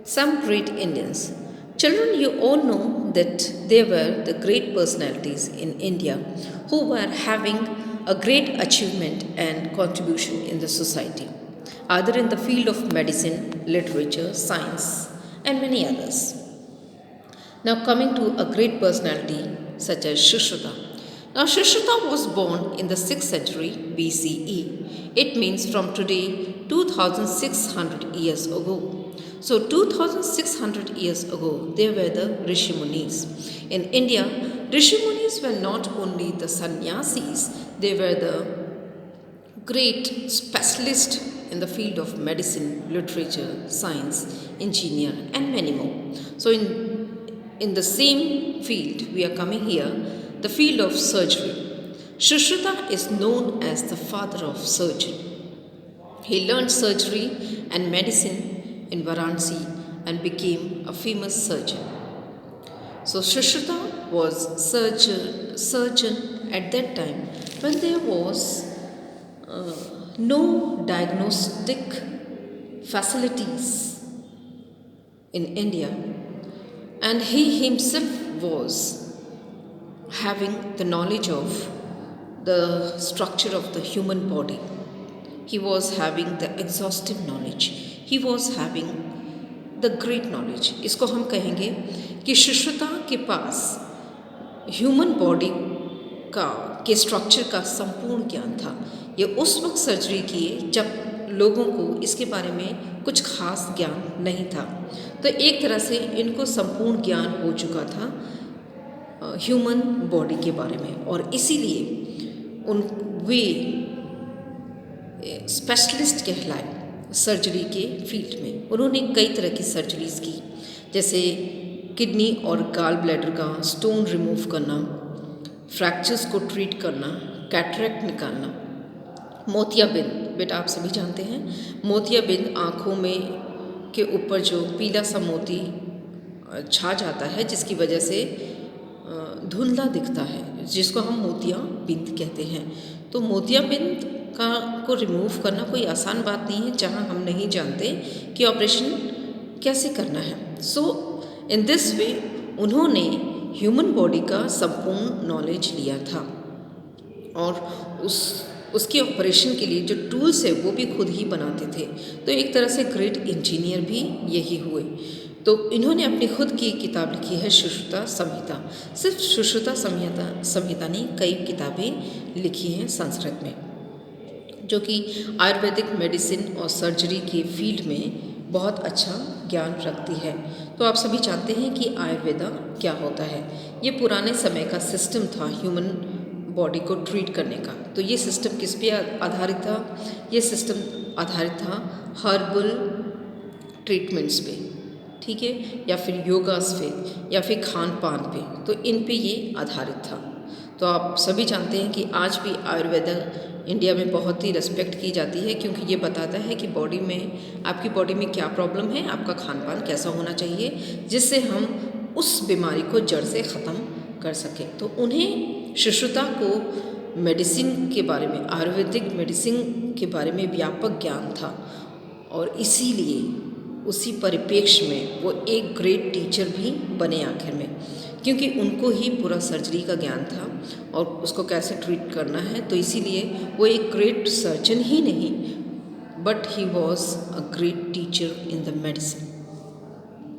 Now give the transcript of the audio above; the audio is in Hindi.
Some great Indians. Children, you all know that there were the great personalities in India who were having a great achievement and contribution in the society, either in the field of medicine, literature, science, and many others. Now, coming to a great personality such as Shushruta. Now, Shushruta was born in the 6th century BCE. It means from today 2600 years ago. So, 2600 years ago, there were the Rishi Munis. In India, Rishi Munis were not only the sannyasis, they were the great specialist in the field of medicine, literature, science, engineer, and many more. So, in the same field, we are coming here, the field of surgery. Shushruta is known as the father of surgery. He learned surgery and medicine in Varanasi and became a famous surgeon. So Shushruta was surgeon at that time when there was no diagnostic facilities in India, and he himself was having the knowledge of the structure of the human body. He was having the exhaustive knowledge. He was having the great knowledge. इसको हम कहेंगे कि सुश्रुता के पास ह्यूमन बॉडी का के स्ट्रक्चर का संपूर्ण ज्ञान था. ये उस वक्त सर्जरी किए जब लोगों को इसके बारे में कुछ खास ज्ञान नहीं था. तो एक तरह से इनको संपूर्ण ज्ञान हो चुका था ह्यूमन बॉडी के बारे में, और इसीलिए वे स्पेशलिस्ट कहलाए सर्जरी के फील्ड में. उन्होंने कई तरह की सर्जरीज की, जैसे किडनी और गाल ब्लैडर का स्टोन रिमूव करना, फ्रैक्चर्स को ट्रीट करना, कैटरेक्ट निकालना, मोतियाबिंद. बेटा आप सभी जानते हैं मोतियाबिंद आँखों में के ऊपर जो पीला सा मोती छा जाता है जिसकी वजह से धुंधला दिखता है, जिसको हम मोतियाबिंद कहते हैं. तो मोतियाबिंद को रिमूव करना कोई आसान बात नहीं है जहां हम नहीं जानते कि ऑपरेशन कैसे करना है. सो इन दिस वे उन्होंने ह्यूमन बॉडी का संपूर्ण नॉलेज लिया था, और उसके ऑपरेशन के लिए जो टूल्स है वो भी खुद ही बनाते थे. तो एक तरह से ग्रेट इंजीनियर भी यही हुए. तो इन्होंने अपनी खुद की किताब लिखी है सुश्रुता संहिता. सिर्फ सुश्रुता संहिता ने कई किताबें लिखी हैं संस्कृत में, जो कि आयुर्वेदिक मेडिसिन और सर्जरी के फील्ड में बहुत अच्छा ज्ञान रखती है. तो आप सभी जानते हैं कि आयुर्वेदा क्या होता है. ये पुराने समय का सिस्टम था ह्यूमन बॉडी को ट्रीट करने का. तो ये सिस्टम किस पे आधारित था? ये सिस्टम आधारित था हर्बल ट्रीटमेंट्स पे, ठीक है, या फिर योगास पे, या फिर खान पान पे. तो इन पे ये आधारित था. तो आप सभी जानते हैं कि आज भी आयुर्वेदा इंडिया में बहुत ही रिस्पेक्ट की जाती है, क्योंकि ये बताता है कि बॉडी में आपकी बॉडी में क्या प्रॉब्लम है, आपका खान पान कैसा होना चाहिए, जिससे हम उस बीमारी को जड़ से ख़त्म कर सकें. तो उन्हें सुश्रुता को मेडिसिन के बारे में, आयुर्वेदिक मेडिसिन के बारे में व्यापक ज्ञान था, और इसीलिए उसी परिप्रेक्ष्य में वो एक ग्रेट टीचर भी बने आखिर में, क्योंकि उनको ही पूरा सर्जरी का ज्ञान था और उसको कैसे ट्रीट करना है. तो इसीलिए वो एक ग्रेट सर्जन ही नहीं, but he was a great teacher in the medicine.